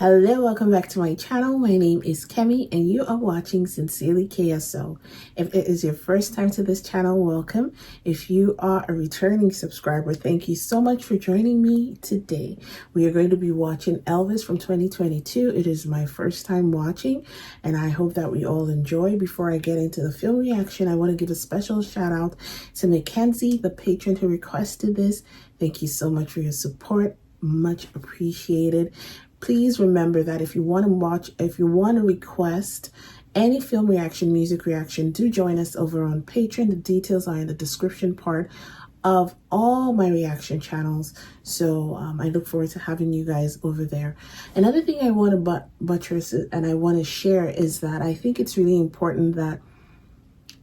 Hello, welcome back to my channel. My name is Kemi and you are watching Sincerely KSO. If it is your first time to this channel, welcome. If you are a returning subscriber, thank you so much for joining me today. We are going to be watching Elvis from 2022. It is my first time watching and I hope that we all enjoy. Before I get into the film reaction, I want to give a special shout out to Mackenzie, the patron who requested this. Thank you so much for your support. Much appreciated. Please remember that if you want to request any film reaction, music reaction, do join us over on Patreon. The details are in the description part of all my reaction channels. So I look forward to having you guys over there. Another thing I want to buttress and I want to share is that I think it's really important that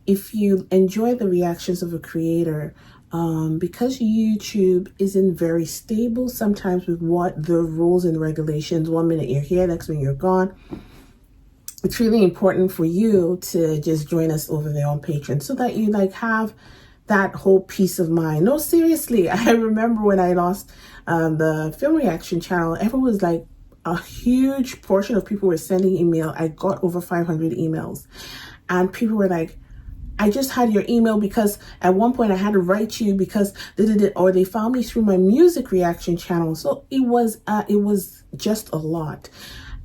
if you enjoy the reactions of a creator, because YouTube isn't very stable sometimes with what the rules and regulations, 1 minute you're here, next minute you're gone, it's really important for you to just join us over there on Patreon so that you have that whole peace of mind. No, seriously, I remember when I lost the film reaction channel, everyone was like, a huge portion of people were sending email. I got over 500 emails and people were like, I just had your email because at one point I had to write you because or they found me through my music reaction channel. So it was just a lot.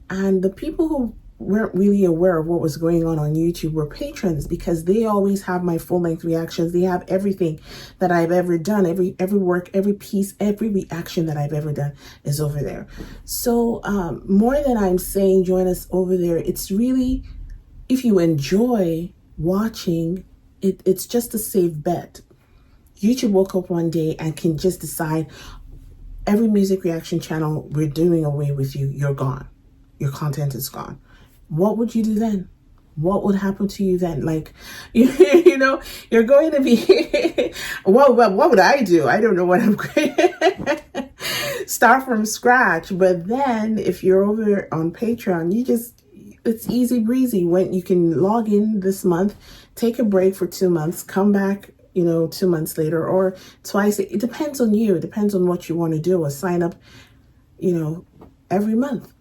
And the people who weren't really aware of what was going on YouTube were patrons, because they always have my full-length reactions. They have everything that I've ever done, every work, every piece, every reaction that I've ever done is over there. So more than I'm saying join us over there, it's really, if you enjoy watching, it's just a safe bet. YouTube woke up one day and can just decide every music reaction channel, we're doing away with you. You're gone. Your content is gone. What would you do then? What would happen to you then? Like, you know, you're going to be, what would I do? I don't know what I'm going to start from scratch. But then if you're over on Patreon, it's easy breezy. When you can log in this month, take a break for 2 months, come back, 2 months later or twice. It depends on you. It depends on what you want to do, or sign up, every month.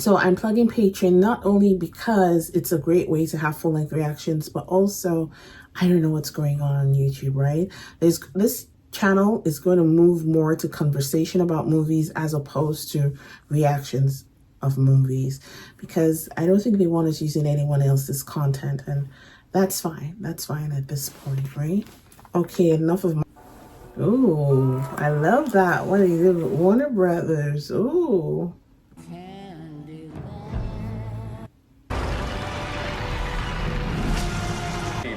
So I'm plugging Patreon not only because it's a great way to have full-length reactions, but also I don't know what's going on YouTube, right? This channel is going to move more to conversation about movies as opposed to reactions of movies, because I don't think they want us using anyone else's content, and that's fine. That's fine at this point, right? Okay, enough of my... Ooh, I love that. What is it? Warner Brothers. Ooh.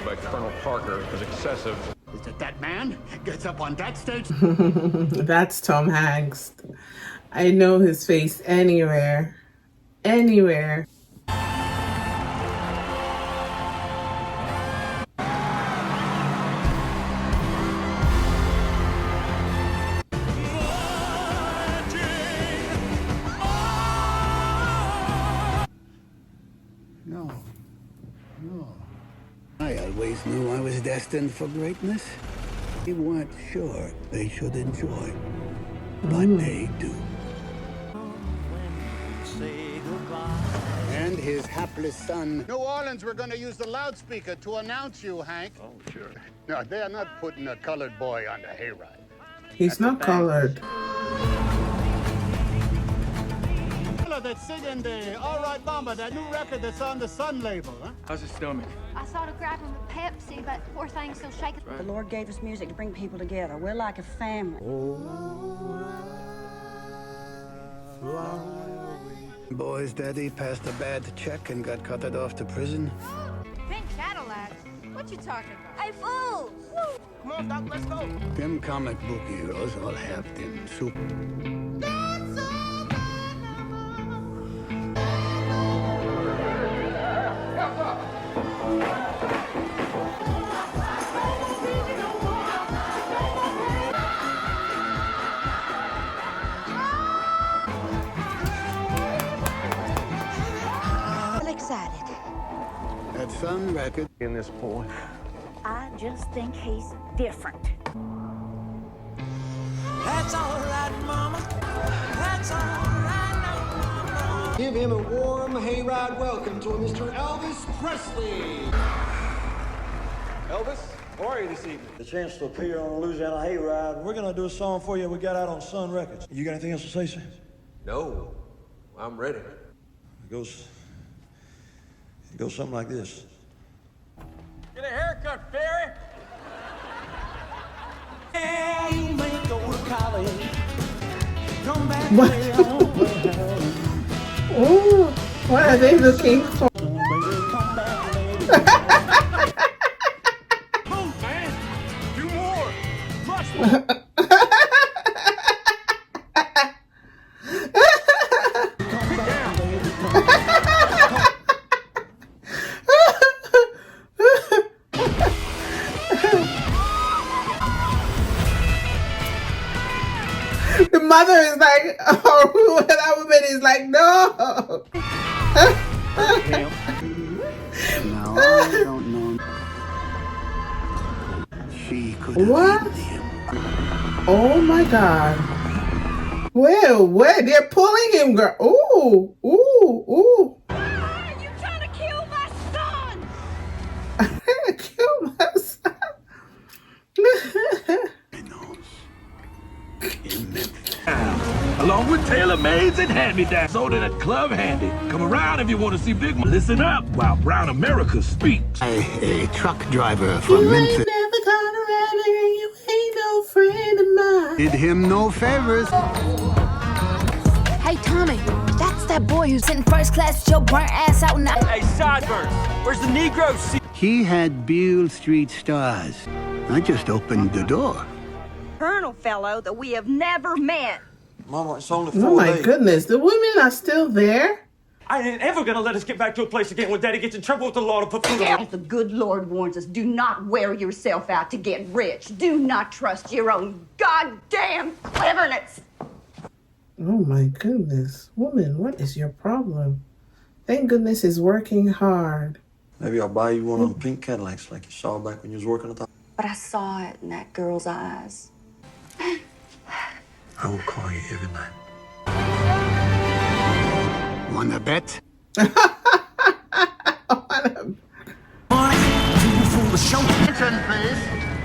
By Colonel Parker was excessive. Is it that man gets up on that stage? That's Tom Hanks. I know his face anywhere. Anywhere. No. I always knew I was destined for greatness. They weren't sure they should enjoy, but they do. And his hapless son. New Orleans, we're going to use the loudspeaker to announce you, Hank. Oh, sure. No, they are not putting a colored boy on the hayride. He's not colored. That's singing the All Right Mama, that new record that's on the Sun label, huh? How's his stomach? I saw her grab him a Pepsi, but poor thing's still shaking. The Lord gave us music to bring people together. We're like a family. Boy's daddy passed a bad check and got carted off to prison. Pink Cadillacs? What you talking about? Hey, fools! Come on, Doc, let's go. Them comic book heroes all have them super. I'm excited. That Sun record. In this boy. I just think he's different. That's all right, Mama. That's all right. Give him a warm hayride welcome to Mr. Elvis Presley. Elvis, how are you this evening? The chance to appear on a Louisiana hayride. We're gonna do a song for you we got out on Sun Records. You got anything else to say, sir? No, I'm ready. It goes something like this. Get a haircut, Fairy. Oh, what are they looking for? Move, man. Do more. Much more. The mother is like, oh, that woman is like, no. Now, I don't know. She could have What? eaten him. Oh my God. Well, they're pulling him, girl. Ooh, ooh, ooh. You trying to kill my son? I'm gonna kill myself. In Memphis. Along with tailor-mades and hand-me-downs. Sold in a club handy. Come around if you want to see Big Man. Listen up while Brown America speaks. A truck driver from You Memphis ain't never gonna rabbit and you ain't no friend of mine. did him no favors. Hey, Tommy, that's that boy who's sitting first class with your burnt ass out now. Hey, Sideburns, where's the Negro seat? He had Beale Street stars. I just opened the door. Colonel fellow that we have never met. Mama, it's only 4 Oh my days. goodness, the women are still there? I ain't ever gonna let us get back to a place again where Daddy gets in trouble with the law to put food on. As the good Lord warns us, do not wear yourself out to get rich. Do not trust your own goddamn cleverness. Oh my goodness. Woman, what is your problem? Thank goodness he's working hard. Maybe I'll buy you one of them pink Cadillacs like you saw back when you was working at the... But I saw it in that girl's eyes. I will call you every night. Wanna bet? Attention, please.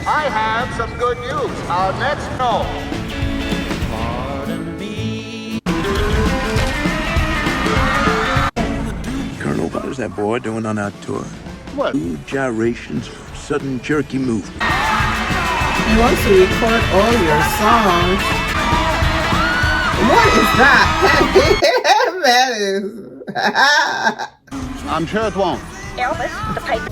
I have some good news. Our next call. Colonel, what is that boy doing on our tour? What? Gyrations, sudden jerky movement. He wants to record all your songs. What is that? That is... I'm sure it won't. Elvis, the paper.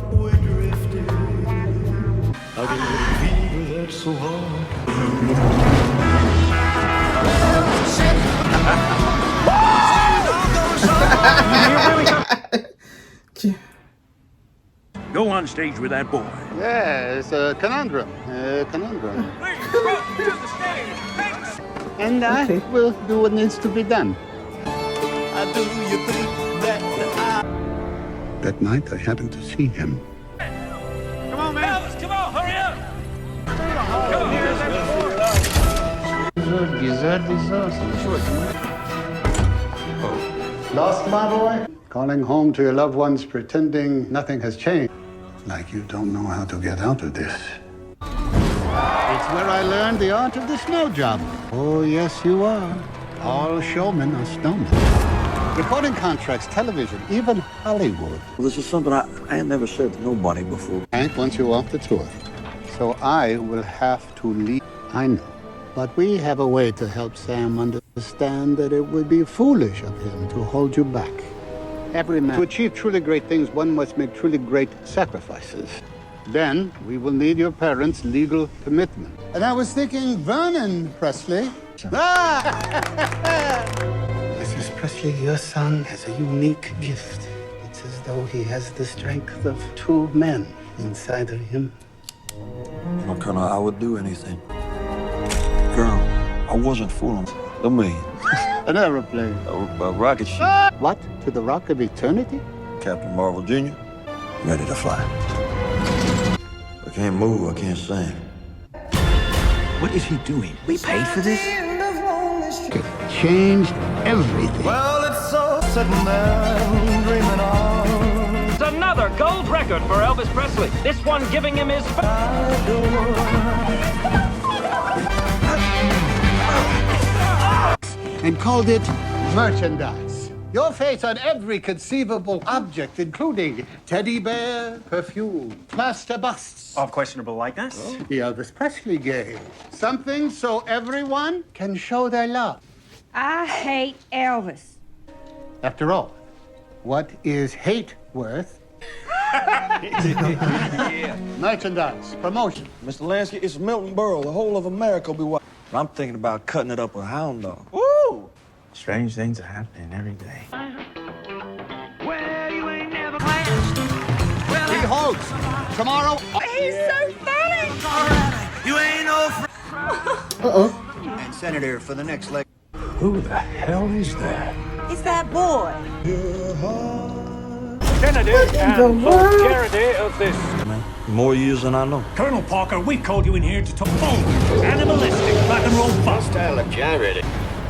Go on stage with that boy. Yeah, it's a conundrum. And I Okay. will do what needs to be done. That night, I happened to see him. Come on, man. Elvis, come on, hurry up. Lost, my boy? Calling home to your loved ones pretending nothing has changed. Like you don't know how to get out of this. It's where I learned the art of the snow job. Oh, yes, you are. All showmen are snowmen. Recording contracts, television, even Hollywood. Well, this is something I ain't never said to nobody before. Hank wants you off the tour. So I will have to leave. I know. But we have a way to help Sam understand that it would be foolish of him to hold you back. Every man. To achieve truly great things, one must make truly great sacrifices. Then we will need your parents' legal commitment. And I was thinking Vernon Presley. Mrs. Presley, your son has a unique gift. It's as though he has the strength of two men inside of him. No, Colonel, I would do anything. Girl, I wasn't fooling. The million. An aeroplane. A rocket ship. What? To the rock of eternity? Captain Marvel Jr. Ready to fly. I can't move, I can't sing. What is he doing? We paid for this? It changed everything. Well, it's so sitting there dreaming on. It's another gold record for Elvis Presley. This one giving him his... And called it merchandise. Your face on every conceivable object, including teddy bear, perfume, plaster busts. Of questionable likeness? The Elvis Presley game. Something so everyone can show their love. I hate Elvis. After all, what is hate worth? Merchandise, promotion. Mr. Lansky, it's Milton Berle. The whole of America will be watching. I'm thinking about cutting it up with hound dog. Woo! Strange things are happening every day. Well, you ain't never Behold, tomorrow. He's so funny. You ain't no friend. Uh-oh. And Senator, for the next leg. Who the hell is that? It's that boy. Kennedy and full guarantee of this. More years than I know. Colonel Parker, we called you in here to talk bold, animalistic, rock and roll bust.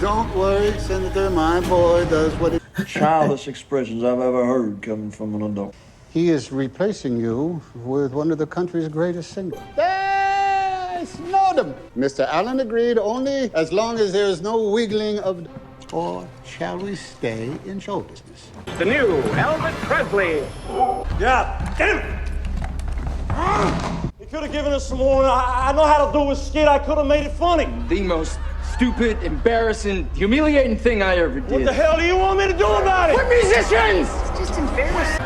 Don't worry, Senator. My boy does what he... Childish expressions I've ever heard coming from an adult. He is replacing you with one of the country's greatest singers. Yes, know them. Mr. Allen agreed only as long as there's no wiggling of... Or shall we stay in show business? The new Elvis Presley. Yeah, damn it! You could have given us some more. I know how to do a skit. I could have made it funny. The most stupid, embarrassing, humiliating thing I ever did. What the hell do you want me to do about it? We're musicians! It's just embarrassing.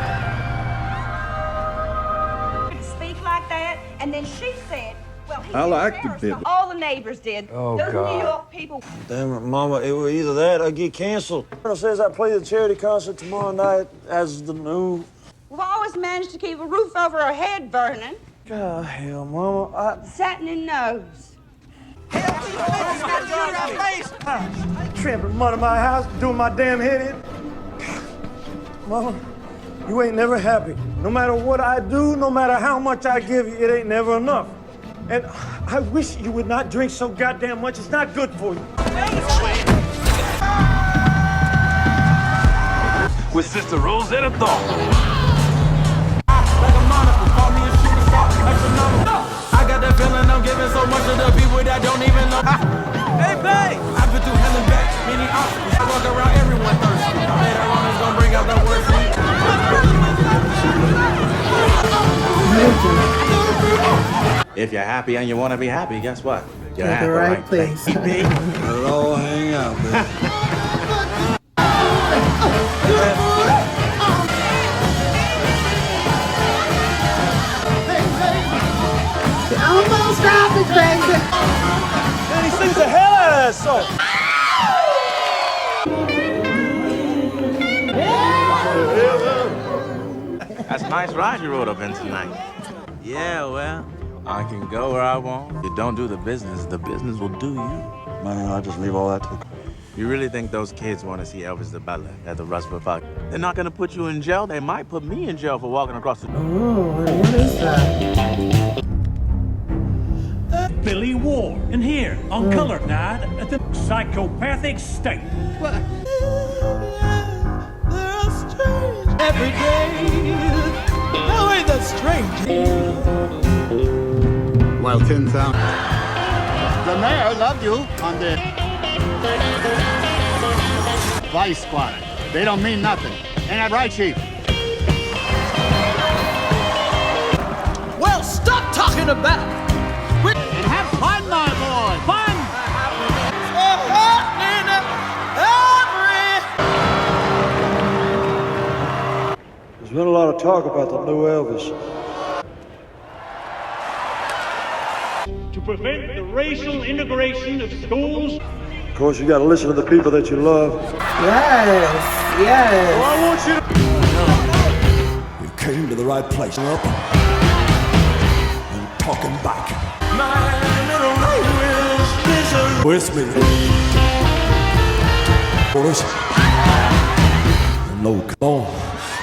Speak like that, and then she said, well, he I like the embarrassed bit. them. All the neighbors did. Oh, Those God. New York people. Damn it, Mama. It was either that or get canceled. Colonel says I play the charity concert tomorrow night as the new... We've always managed to keep a roof over our head burning. God, hell, Mama. Satin and nose. Tramping money in my house, doing my damn head in. Mama, you ain't never happy. No matter what I do, no matter how much I give you, it ain't never enough. And I wish you would not drink so goddamn much. It's not good for you. With Sister Rosetta Thorne. I got that feeling I'm giving so much to the people that don't even know. Hey, babe! I've been through hell and back, many obstacles. I walk around everyone thirsty. Later on, it's gonna bring out that word for me. If you're happy and you want to be happy, guess what? You're At at the right place. Let it all hang out, baby. Almost got it, baby. Man, he sings the hell out of that song. That's a nice ride you rode up in tonight. Yeah, well, I can go where I want. If you don't do the business will do you. Man, I just leave all that to the... You really think those kids want to see Elvis the Butler at the Rustler Park? They're not going to put you in jail. They might put me in jail for walking across the... Oh, what is that? Billy Ward, and here on Color Night at the Psychopathic State. Every day, how ain't that strange? Well, 10,000. The mayor loved you on the Vice Squad. They don't mean nothing. Ain't that right, Chief? Well, stop talking about it. And have fun, my boy. Fun! There's been a lot of talk about the new Elvis. To prevent the racial integration of schools. Of course, you got to listen to the people that you love. Yes, yes. I want you to... You came to the right place. Up and talking back. My middle name is misery. With me. Boys. No, come on.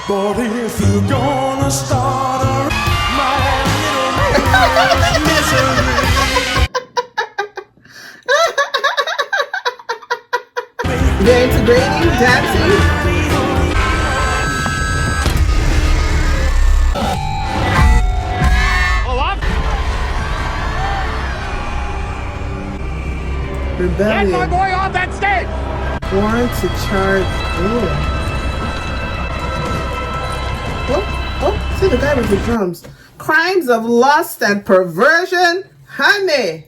But if you're gonna start a... My middle name is misery. They're integrating, dancing. Rebellion. Get my boy off that stage! Warrant to charge. Oh, see the guy with the drums. Crimes of lust and perversion. Honey.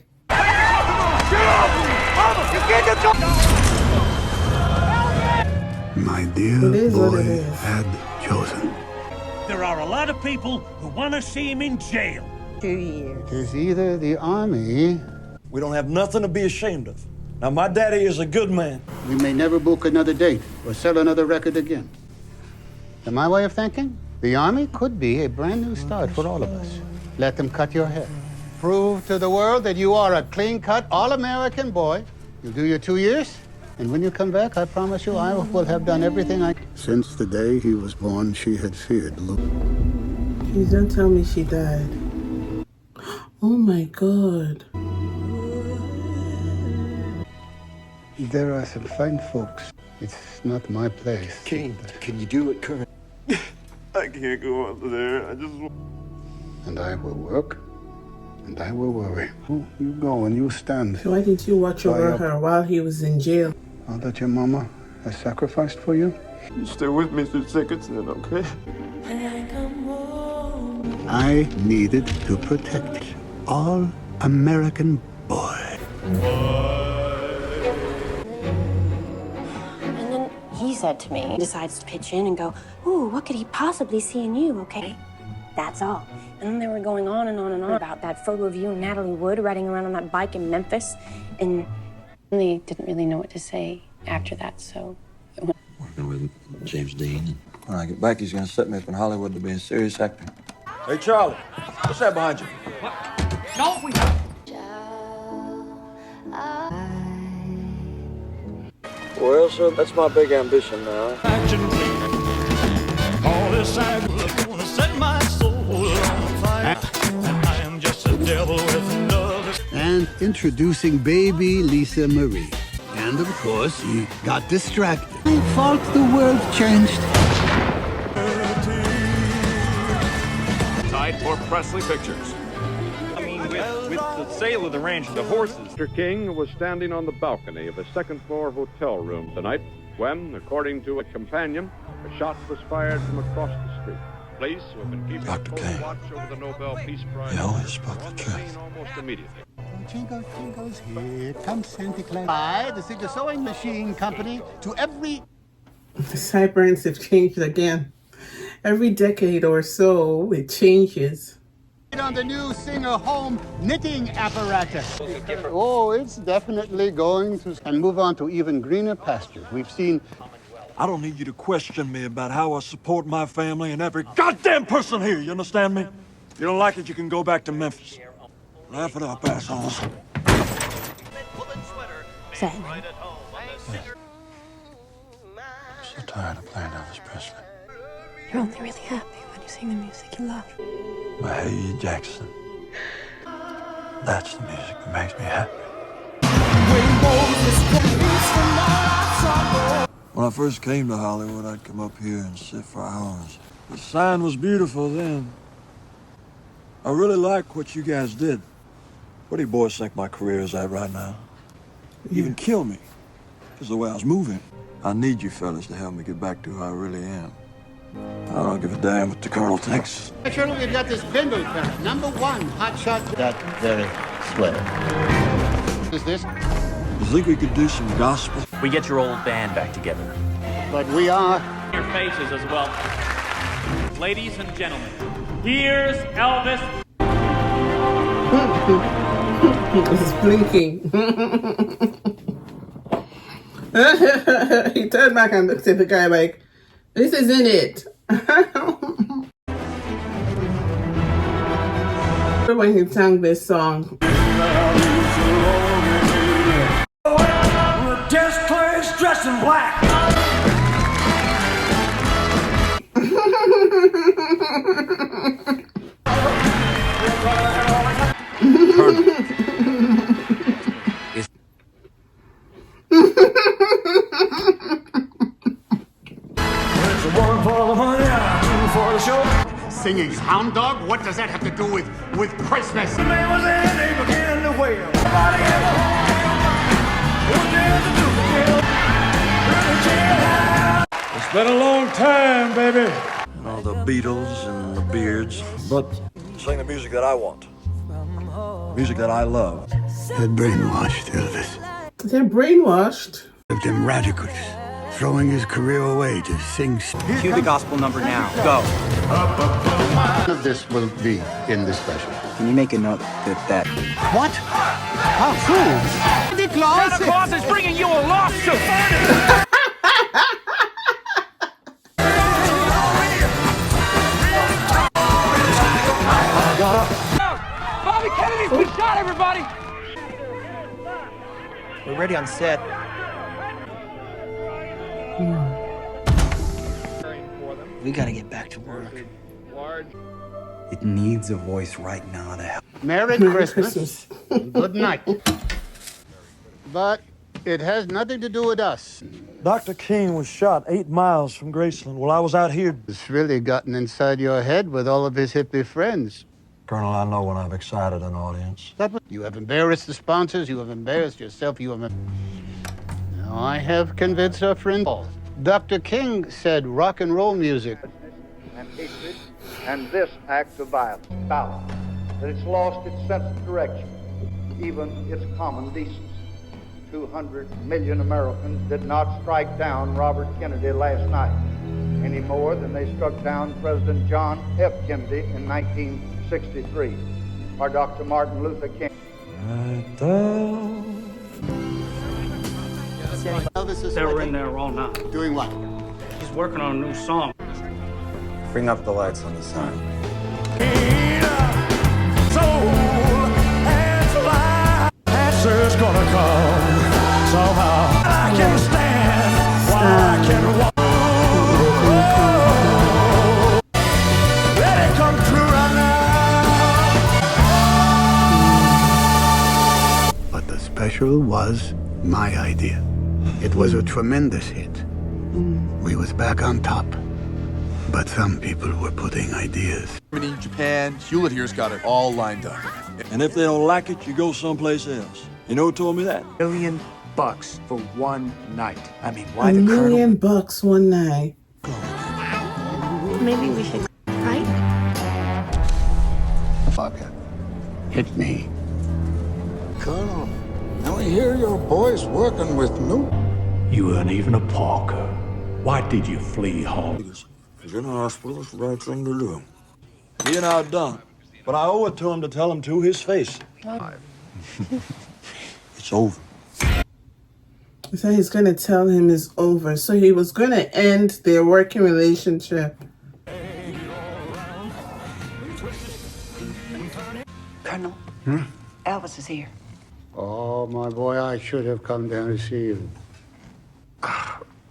My dear boy had chosen. There are a lot of people who want to see him in jail. 2 years. It is either the army. We don't have nothing to be ashamed of. Now, my daddy is a good man. We may never book another date or sell another record again. In my way of thinking, the army could be a brand new start for all of us. Let them cut your hair. Prove to the world that you are a clean-cut, all-American boy. You do your 2 years, and when you come back, I promise you I will have done everything I can. Since the day he was born, she had feared Luke. Please don't tell me she died. Oh my God. There are some fine folks. It's not my place. Can you do it, Kurt? I can't go out there. I just... And I will work, and I will worry. Oh, you go and you stand. So why didn't you watch over her while he was in jail? All that your mama has sacrificed for you? You stay with me through thick and thin, okay? I needed to protect all-American boy. And then he said to me, he decides to pitch in and go, ooh, what could he possibly see in you, okay? That's all. And then they were going on and on and on about that photo of you and Natalie Wood riding around on that bike in Memphis. And they didn't really know what to say after that, so... Working with James Dean. When I get back, he's gonna set me up in Hollywood to be a serious actor. Hey, Charlie, what's that behind you? What? No, we... Well, sir, that's my big ambition now. All this I wanna set my soul on fire. And I am just a devil with love. And introducing baby Lisa Marie. And of course, he got distracted. I thought the world changed. Tied for Presley Pictures. I mean, with the sale of the ranch and the horses. Mr. King was standing on the balcony of a second-floor hotel room tonight when, according to a companion, a shot was fired from across the street. Police, who have been keeping Dr. King. watch over the Nobel Peace Prize, You always spoke the truth. almost immediately. Jingle, jingles, here comes Santa Claus. By the Sigma Sewing Machine Company to every... The sideburns have changed again. Every decade or so, it changes. On the new Singer home knitting apparatus. Oh, it's definitely going to... And move on to even greener pastures. We've seen... I don't need you to question me about how I support my family and every goddamn person here, you understand me? If you don't like it, you can go back to Memphis. Laugh it up, assholes. Sad. So tired of playing Elvis Presley. You're only really happy when you sing the music you love. I hate you, Jackson. That's the music that makes me happy. When I first came to Hollywood, I'd come up here and sit for hours. The sign was beautiful then. I really like what you guys did. What do you boys think my career is at right now? Even kill me, because the way I was moving. I need you fellas to help me get back to who I really am. I don't give a damn what the Colonel thinks. Shirley, we've got this Bindle pair. #1 hotshot. That very sweater. What is this? You think we could do some gospel? We get your old band back together. But we are... Your faces as well. Ladies and gentlemen, here's Elvis. It's blinking. He turned back and looked at the guy like, this isn't it. When he sang this song. Test players dressed in black. Singing Hound Dog? What does that have to do with Christmas? The man was in, they began to wail. Been a long time, baby. All the Beatles and the Beards, but sing the music that I want. Music that I love. They're brainwashed, Elvis. They're brainwashed. Them radicals, throwing his career away to sing. Cue the gospel number now. Go. None of this will be in the special. Can you make a note that What? How true? The Santa Claus is bringing you a lawsuit. Bobby Kennedy, we shot everybody. we're ready on set? We gotta get back to work. It needs a voice right now to help. Merry Christmas. Good night. But it has nothing to do with us. Dr. King was shot 8 miles from Graceland while I was out here. It's really gotten inside your head with all of his hippie friends. Colonel, I know when I've excited an audience. You have embarrassed the sponsors. You have embarrassed yourself. You have. Now I have convinced our friend Paul. Dr. King said rock and roll music. And hatred, and this act of violence, that it's lost its sense of direction, even its common decency. 200 million Americans did not strike down Robert Kennedy last night, any more than they struck down President John F. Kennedy in 1963, or Dr. Martin Luther King. They were in there all night. Doing what? He's working on a new song. Bring up the lights on the sign. Answer's gonna come somehow. I can stand while I can walk. Let it come true right now. But the special was my idea. It was a tremendous hit. We was back on top. But some people were putting ideas. Germany, Japan, Hewlett here's got it all lined up. And if they don't like it, you go someplace else. You know who told me that? $1 million for one night. I mean, why $1 the Colonel? million one night. Maybe we should fight? Fuck it. Hit me. Colonel, now I hear your boy's working with Newt. You weren't even a Parker. Why did you flee home? Because in the hospital, it's the right thing to do. He and I are done. But I owe it to him to tell him to his face. It's over. So he's going to tell him it's over. So he was going to end their working relationship. Colonel, Elvis is here. Oh, my boy, I should have come down to see you.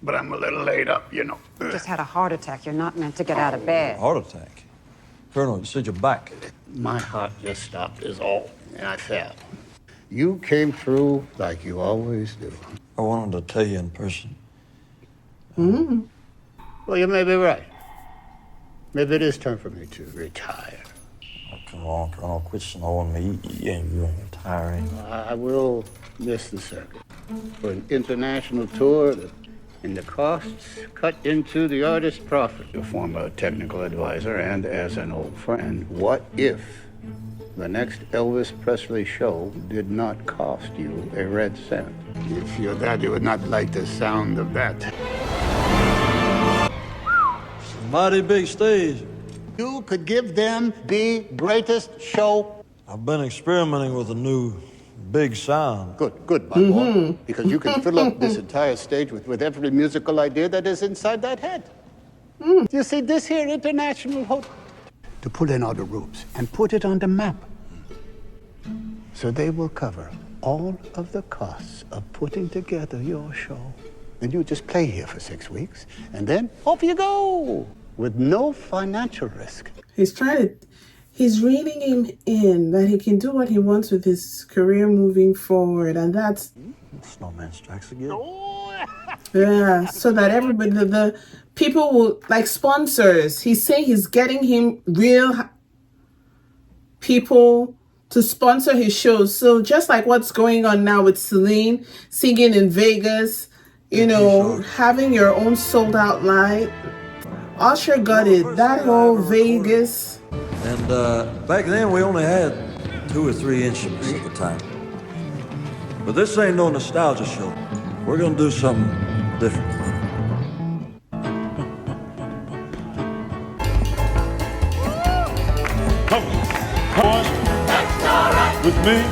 But I'm a little laid up, you know. Just had a heart attack. You're not meant to get out of bed. Heart attack? Colonel, you said you're back. My heart just stopped is all, and I fell. You came through like you always do. I wanted to tell you in person. Well, you may be right. Maybe it is time for me to retire. Oh, come on, Colonel, quit snowing me. You ain't really retiring. I will miss the circuit. For an international tour, and the costs cut into the artist's profit. A former technical advisor and as an old friend, what if the next Elvis Presley show did not cost you a red cent? If your daddy would not like the sound of that. Mighty big stage. You could give them the greatest show. I've been experimenting with a new big sound. Good, my boy. Because you can fill up this entire stage with every musical idea that is inside that head. You see, this here international hotel. To put in all the rooms and put it on the map. So they will cover all of the costs of putting together your show. And you just play here for 6 weeks, and then off you go with no financial risk. He's reading him in that he can do what he wants with his career moving forward, and that's Snowman strikes again. yeah. So that everybody, the people will like sponsors. He's saying he's getting him real people to sponsor his shows. So just like what's going on now with Celine singing in Vegas, You know, having your own sold out line. Usher got it. That whole Vegas. And back then we only had 2 or 3 instruments at the time. But this ain't no nostalgia show. We're gonna do something different. Boys, with me.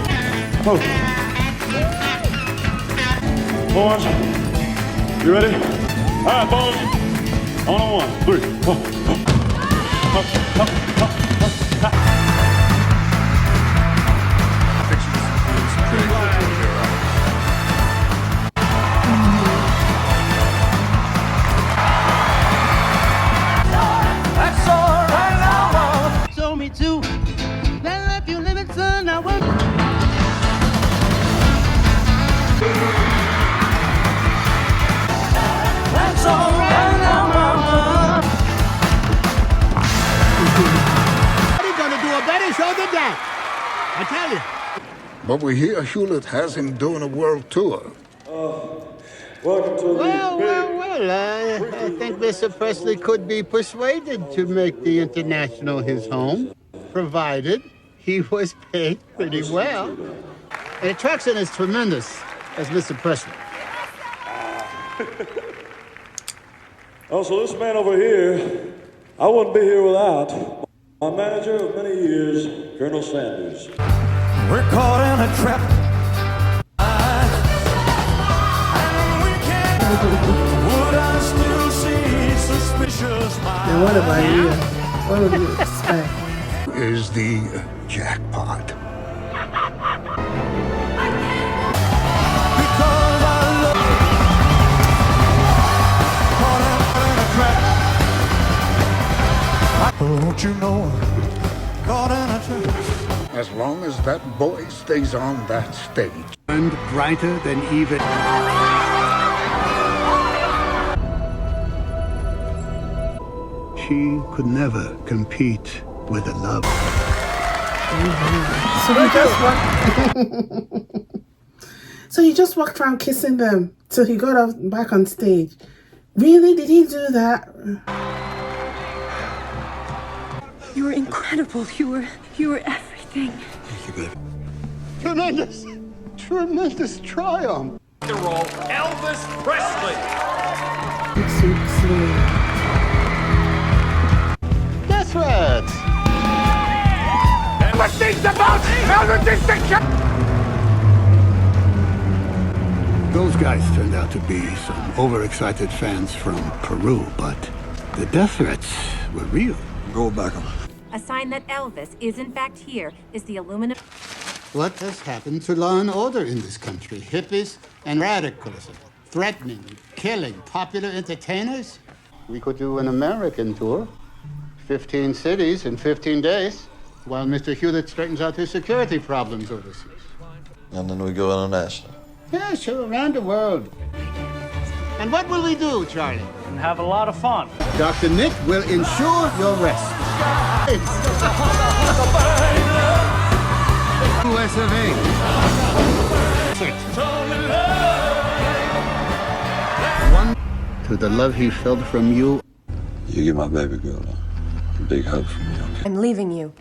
Boys, you ready? All right, boys. On 1, 3, 4. That's all right now, mama. Show me too. That life you living, son. I want. That's all right now, mama. He's gonna do a better show than that. I tell you. But we hear Hewlett has him doing a world tour. Welcome to I think Mr. Presley could be persuaded to make the International his home, provided he was paid pretty well. The attraction is tremendous as Mr. Presley. Oh, so this man over here, I wouldn't be here without my manager of many years, Colonel Sanders. We're caught in a trap. Would I still see suspicious minds? Now what about you? What would you expect? Is the jackpot. Because I love you. Caught in a trap. Don't you know? Caught in a trap. As long as that boy stays on that stage. And brighter than even... She could never compete with a love. So he just walked around kissing them till he got back on stage. Really? Did he do that? You were incredible. You were everything. Thank you, baby. Tremendous triumph. Elvis Presley. That's right. And what things about Elvis distinction? Those guys turned out to be some overexcited fans from Peru, but the death threats were real. Go back on. A sign that Elvis is in fact here is the aluminum. What has happened to law and order in this country? Hippies and radicalism, threatening, killing popular entertainers? We could do an American tour, 15 cities in 15 days, while Mr. Hewlett straightens out his security problems overseas. And then we go international. Yeah, sure, around the world. And what will we do, Charlie? And have a lot of fun. Dr. Nick will ensure your rest. US of A. One, to the love he felt from you. You give my baby girl a big hug from me, okay? I'm leaving you,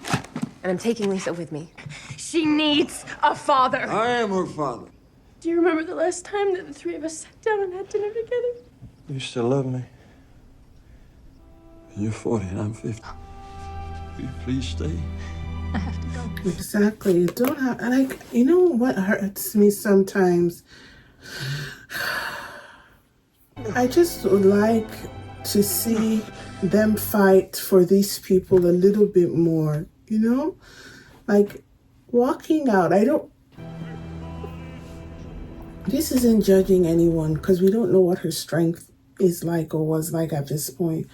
and I'm taking Lisa with me. She needs a father. I am her father. Do you remember the last time that the three of us sat down and had dinner together? You still love me? You're 40 and I'm 50. Will you please stay? I have to go. Exactly. You don't have, like, you know what hurts me sometimes? I just would like to see them fight for these people a little bit more, you know? Like, walking out, this isn't judging anyone because we don't know what her strength is like or was like at this point.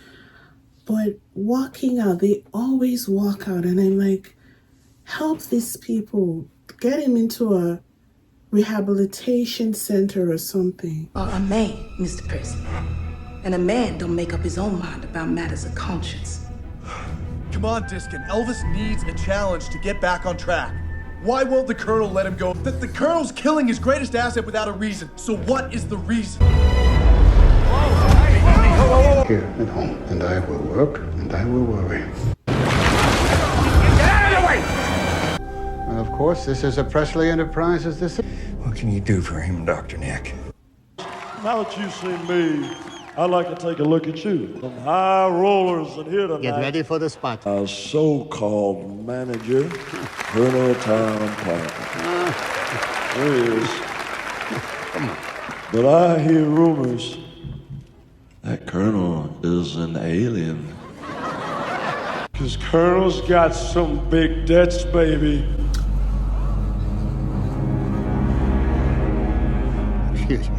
But walking out, they always walk out, and I'm like, help these people, get him into a rehabilitation center or something. Well, a man, Mr. President, and a man don't make up his own mind about matters of conscience. Come on, Diskin. Elvis needs a challenge to get back on track. Why won't the Colonel let him go? The Colonel's killing his greatest asset without a reason. So what is the reason? Here at home, and I will work, and I will worry. And of course, this is a Presley Enterprises decision. What can you do for him, Dr. Nick? Now that you see me, I'd like to take a look at you. Some high rollers in here tonight. Get ready for the spot. Our so-called manager, Colonel Tom Parker. There he is. Come on. But I hear rumors that Colonel is an alien. Because Colonel's got some big debts, baby. Excuse me.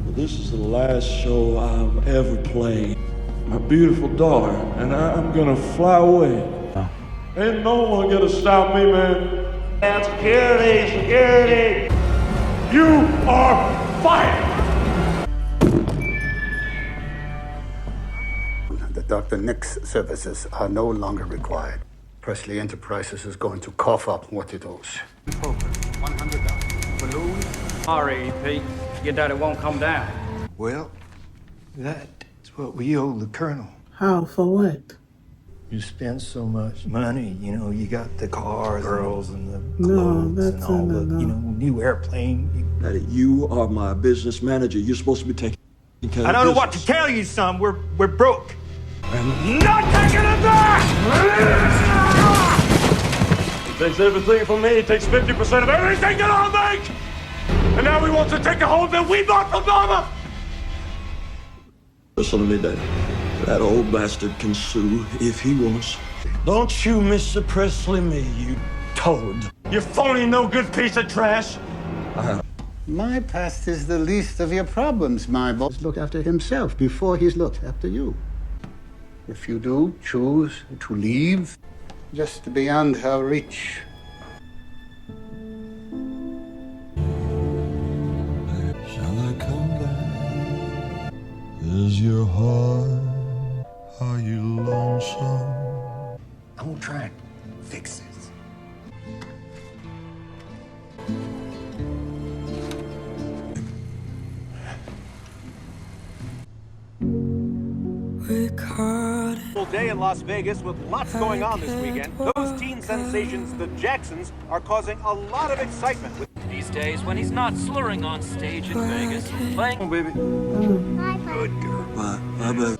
This is the last show I'm ever playing. My beautiful daughter, and I'm gonna fly away. Ain't no one gonna stop me, man. And security! You are fired! The Dr. Nick's services are no longer required. Presley Enterprises is going to cough up what it owes. $100. Balloons? Sorry, Pete. Your daddy won't come down. Well, that's what we owe the Colonel. How? For what? You spend so much money, you know, you got the cars, girls, and the No, clothes, that's and all the, you know, new airplane. Daddy, you are my business manager. You're supposed to be taking care of I don't know what to business. tell you, son. We're broke. Not taking it back! He takes everything from me. He takes 50% of everything that I make! And now he wants to take a home that we bought from Mama! Listen to me, Daddy. That old bastard can sue if he wants. Don't you Mr. Presley me, you toad. You phony, no-good piece of trash! My past is the least of your problems, my boss. Look after himself before he's looked after you. If you do choose to leave, just beyond her reach. Shall I come back? Is your heart, are you lonesome? I'm gonna try and fix this. Full day in Las Vegas with lots going on this weekend. Those teen sensations, the Jacksons, are causing a lot of excitement. These days, when he's not slurring on stage in Vegas, playing. Oh, baby. Good girl. Bye. Bye, baby.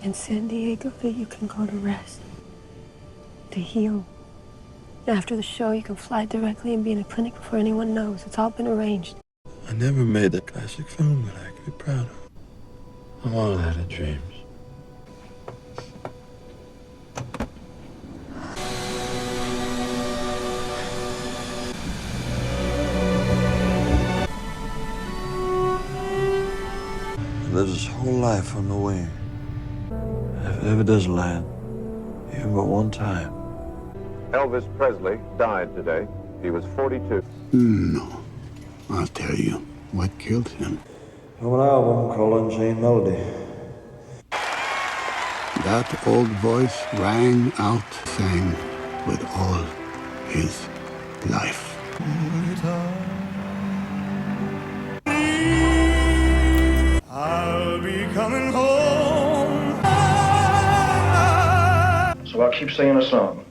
In San Diego, you can go to rest, to heal. After the show, you can fly directly and be in a clinic before anyone knows. It's all been arranged. I never made that classic film that I could be proud of. I'm all out of dreams. He lives his whole life on the wing. If it ever does land, even but one time. Elvis Presley died today. He was 42. No. I'll tell you what killed him. From an album called Unchained Melody. That old voice rang out, sang with all his life. I'll be coming home. So I'll keep singing a song.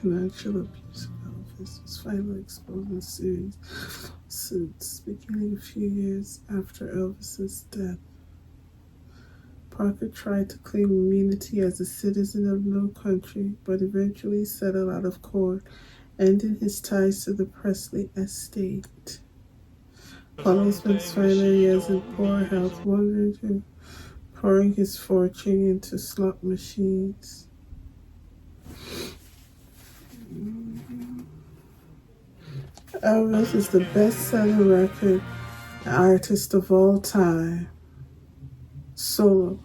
Financial abuse of Elvis was finally exposed in a series of suits beginning a few years after Elvis's death. Parker tried to claim immunity as a citizen of no country, but eventually settled out of court, ending his ties to the Presley estate. Paul spent his final years in poor health, wandering and pouring his fortune into slot machines. Elvis is the best-selling record artist of all time. Solo.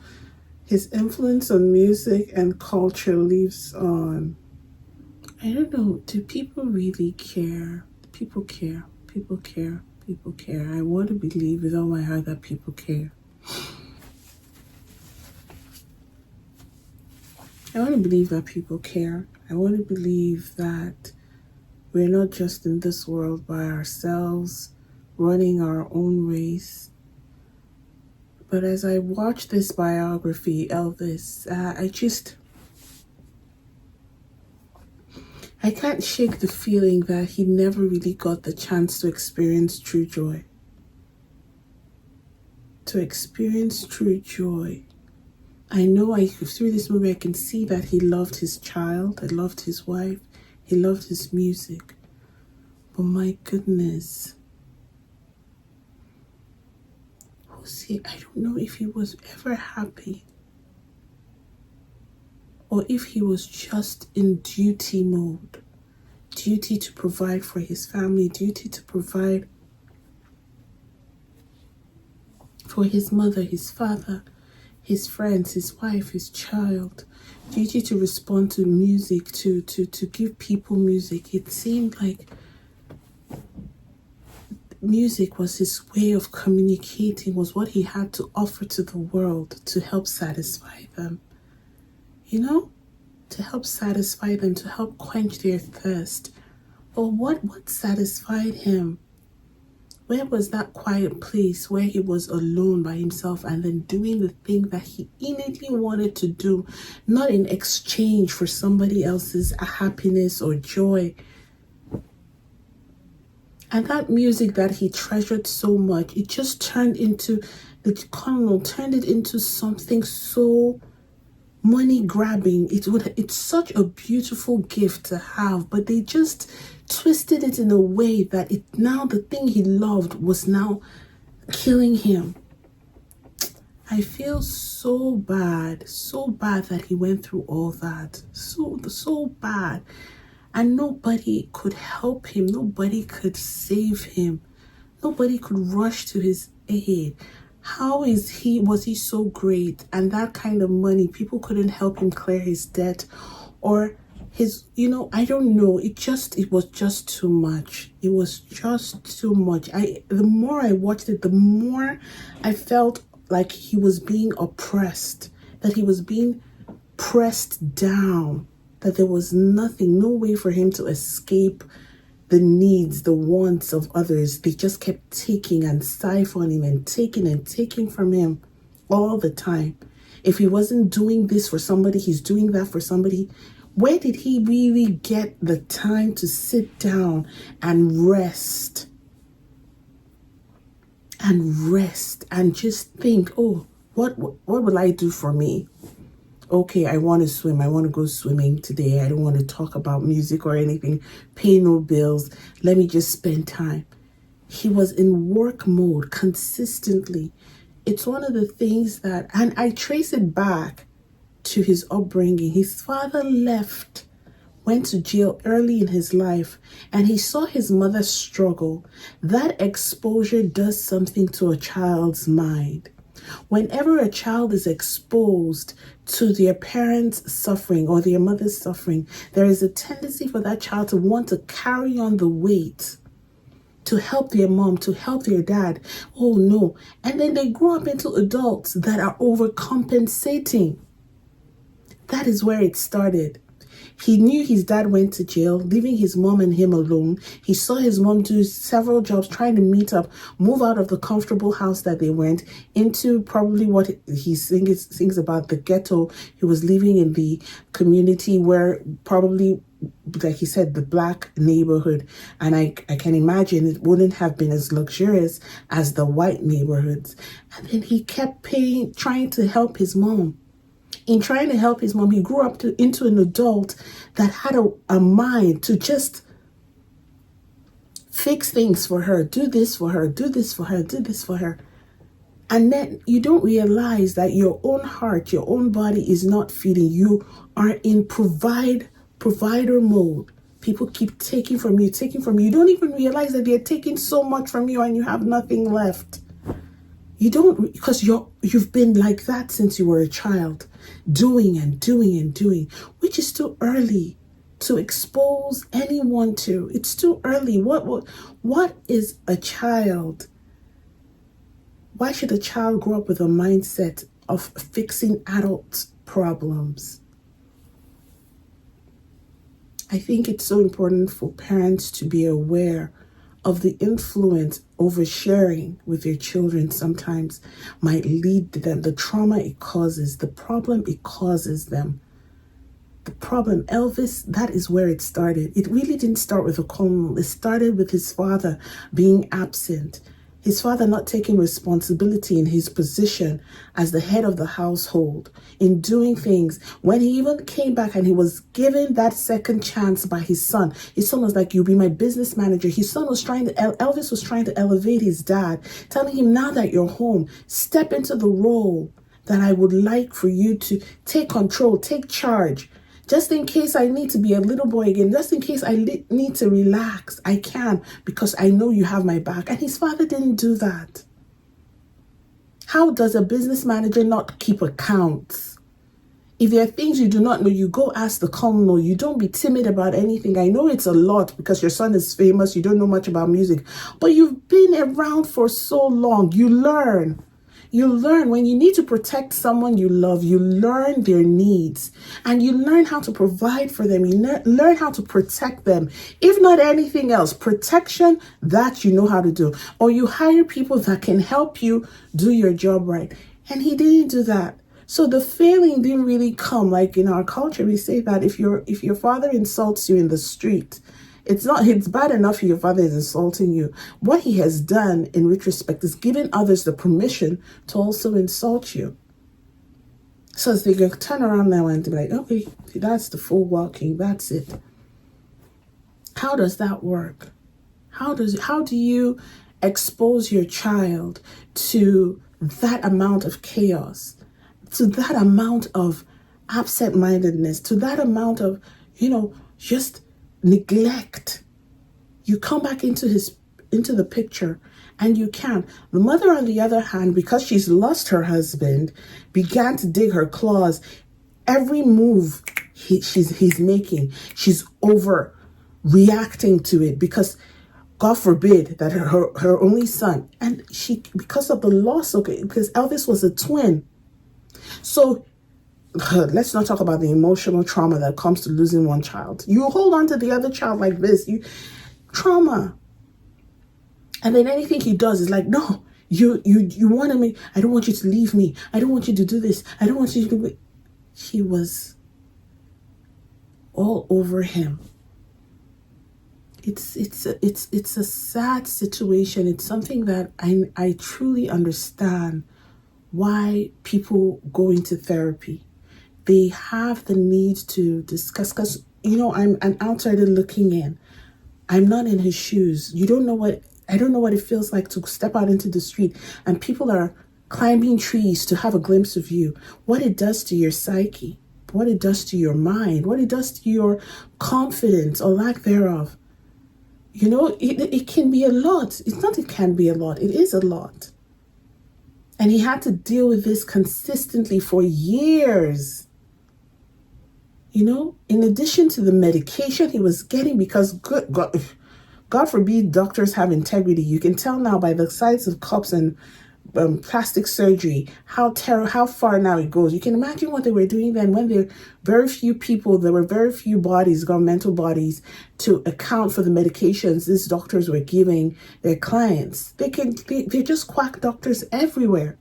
His influence on music and culture lives on. I don't know, do people really care? People care. People care. People care. I want to believe with all my heart that people care. I want to believe that people care. I want to believe that we're not just in this world by ourselves, running our own race. But as I watch this biography, Elvis, I can't shake the feeling that he never really got the chance to experience true joy. To experience true joy. I know through this movie I can see that he loved his child, he loved his wife, he loved his music. But my goodness, I don't know if he was ever happy or if he was just in duty mode. Duty to provide for his family, duty to provide for his mother, his father, his friends, his wife, his child. Duty to respond to music, to give people music. It seemed like music was his way of communicating, was what he had to offer to the world to help satisfy them. You know? To help satisfy them, to help quench their thirst. But what satisfied him? Where was that quiet place where he was alone by himself and then doing the thing that he innately wanted to do, not in exchange for somebody else's happiness or joy? And that music that he treasured so much, it just turned it into something so money grabbing. It's such a beautiful gift to have, but they just twisted it in a way that the thing he loved was now killing him. I feel so bad that he went through all that. So bad. And nobody could help him. Nobody could save him. Nobody could rush to his aid. How was he so great? And that kind of money, people couldn't help him clear his debt or his, I don't know. It was just too much. It was just too much. The more I watched it, the more I felt like he was being oppressed, that he was being pressed down, that there was no way for him to escape the needs, the wants of others. They just kept taking and siphoning and taking from him all the time. If he wasn't doing this for somebody, he's doing that for somebody. Where did he really get the time to sit down and rest? And just think, oh, what will I do for me? Okay, I want to swim. I want to go swimming today. I don't want to talk about music or anything. Pay no bills. Let me just spend time. He was in work mode consistently. It's one of the things that, and I trace it back to his upbringing. His father went to jail early in his life, and he saw his mother struggle. That exposure does something to a child's mind. Whenever a child is exposed to their parents' suffering or their mother's suffering, there is a tendency for that child to want to carry on the weight, to help their mom, to help their dad. Oh no. And then they grow up into adults that are overcompensating. That is where it started. He knew his dad went to jail, leaving his mom and him alone. He saw his mom do several jobs, trying to meet up, move out of the comfortable house that they went into probably what he sings about, the ghetto. He was living in the community where probably, like he said, the black neighborhood. And I can imagine it wouldn't have been as luxurious as the white neighborhoods. And then he kept trying to help his mom. In trying to help his mom, he grew up into an adult that had a mind to just fix things for her, do this for her, do this for her, do this for her. And then you don't realize that your own heart, your own body is not feeding. You are in provider mode. People keep taking from you, taking from you. You don't even realize that they're taking so much from you and you have nothing left. You don't, because you've been like that since you were a child, doing and doing and doing, which is too early. to expose anyone to. It's too early. What is a child? Why should a child grow up with a mindset of fixing adult problems? I think it's so important for parents to be aware of the influence oversharing with their children sometimes might lead to them, the trauma it causes, the problem it causes them. The problem, Elvis, that is where it started. It really didn't start with a colonel. It started with his father being absent. His father not taking responsibility in his position as the head of the household, in doing things. When he even came back and he was given that second chance by his son was like, you'll be my business manager. His son was Elvis was trying to elevate his dad, telling him, now that you're home, step into the role that I would like for you to take control, take charge. Just in case I need to be a little boy again, just in case I need to relax, I can, because I know you have my back. And his father didn't do that. How does a business manager not keep accounts? If there are things you do not know, you go ask the colonel. You don't be timid about anything. I know it's a lot because your son is famous. You don't know much about music, but you've been around for so long. You learn. You learn when you need to protect someone you love, you learn their needs and you learn how to provide for them. You learn how to protect them. If not anything else, protection, that you know how to do. Or you hire people that can help you do your job right. And he didn't do that. So the failing didn't really come. Like in our culture, we say that if your father insults you in the street, it's bad enough if your father is insulting you. What he has done in retrospect is giving others the permission to also insult you. So they can turn around now and be like, okay, that's the full walking, that's it. How does that work? How do you expose your child to that amount of chaos, to that amount of absent-mindedness, to that amount of, just neglect? You come back into the picture and you can. The mother, on the other hand, because she's lost her husband, began to dig her claws. Every move he's making, she's overreacting to it because God forbid that her only son, and she, because of the loss, because Elvis was a twin. So let's not talk about the emotional trauma that comes to losing one child. You hold on to the other child like this, trauma. And then anything he does is like, no, you want me. I don't want you to leave me. I don't want you to do this. I don't want you to do it. She was all over him. It's a sad situation. It's something that I truly understand why people go into therapy. They have the need to discuss, because, I'm an outsider looking in. I'm not in his shoes. I don't know what it feels like to step out into the street and people are climbing trees to have a glimpse of you. What it does to your psyche, what it does to your mind, what it does to your confidence or lack thereof. It can be a lot. It's not it can be a lot. It is a lot. And he had to deal with this consistently for years. In addition to the medication he was getting, because God forbid doctors have integrity. You can tell now by the size of cups and plastic surgery how far now it goes. You can imagine what they were doing then when there were very few people, there were very few bodies, governmental bodies, to account for the medications these doctors were giving their clients. They're just quack doctors everywhere.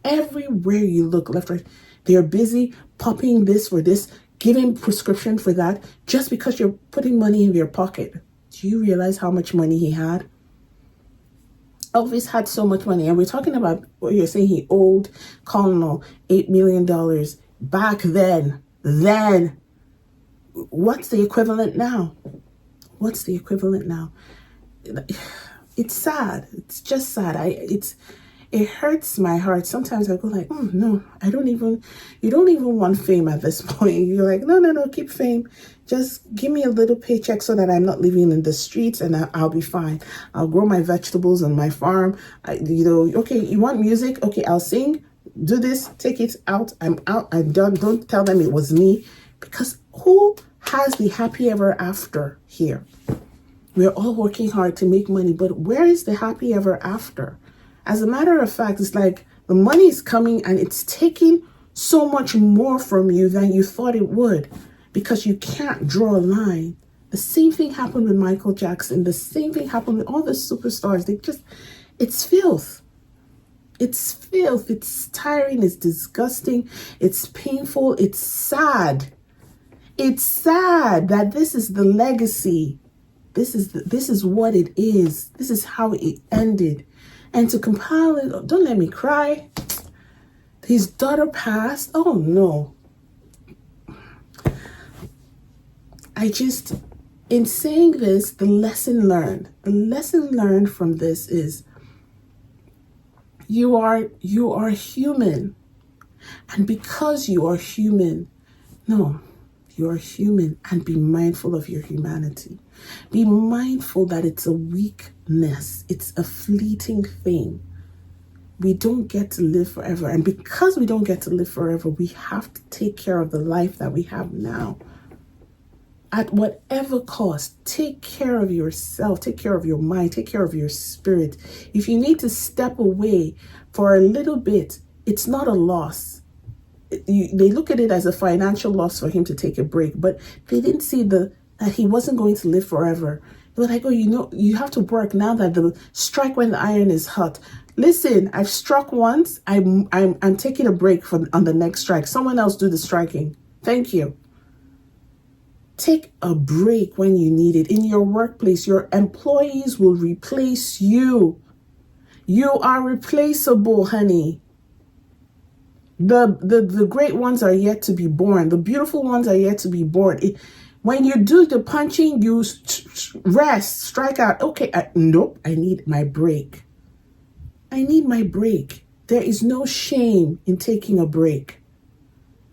Everywhere you look, left, right, they're busy popping this for this, giving prescription for that, just because you're putting money in their pocket. Do you realize how much money he had? Elvis had so much money, and we're talking about what you're saying. He owed Colonel $8 million back then. Then, what's the equivalent now? What's the equivalent now? It's sad. It's just sad. It hurts my heart. Sometimes I go like, no, you don't even want fame at this point. You're like, no, keep fame. Just give me a little paycheck so that I'm not living in the streets and I'll be fine. I'll grow my vegetables on my farm. Okay, you want music? Okay, I'll sing. Do this, take it out. I'm out. I'm done. Don't tell them it was me. Because who has the happy ever after here. We're all working hard to make money, but where is the happy ever after? As a matter of fact, it's like the money is coming and it's taking so much more from you than you thought it would, because you can't draw a line. The same thing happened with Michael Jackson. The same thing happened with all the superstars. It's filth. It's filth. It's tiring. It's disgusting. It's painful. It's sad. It's sad that this is the legacy. This is what it is. This is how it ended. And to compile it, don't let me cry. His daughter passed. Oh no. In saying this, the lesson learned from this is you are human. And because you are human, you are human, and be mindful of your humanity. Be mindful that it's a weakness. It's a fleeting thing. We don't get to live forever. And because we don't get to live forever, we have to take care of the life that we have now. At whatever cost, take care of yourself, take care of your mind, take care of your spirit. If you need to step away for a little bit, it's not a loss. They look at it as a financial loss for him to take a break, but they didn't see that he wasn't going to live forever. They were like, oh, you have to work now that the strike when the iron is hot. Listen, I've struck once. I'm taking a break on the next strike. Someone else do the striking. Thank you. Take a break when you need it. In your workplace, your employees will replace you. You are replaceable, honey. The great ones are yet to be born. The beautiful ones are yet to be born. When you do the punching, you rest, strike out. Okay, nope, I need my break. I need my break. There is no shame in taking a break.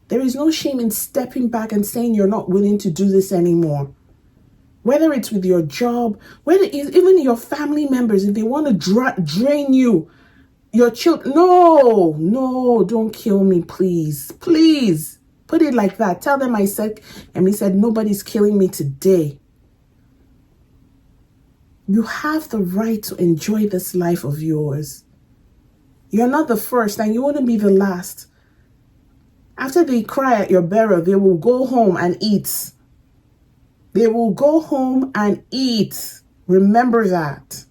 There is no shame in stepping back and saying you're not willing to do this anymore. Whether it's with your job, whether it's even your family members, if they want to drain you, your children, no, don't kill me, please. Please, put it like that. Tell them I said, and he said, nobody's killing me today. You have the right to enjoy this life of yours. You're not the first, and you wouldn't be the last. After they cry at your burial, they will go home and eat. They will go home and eat. Remember that.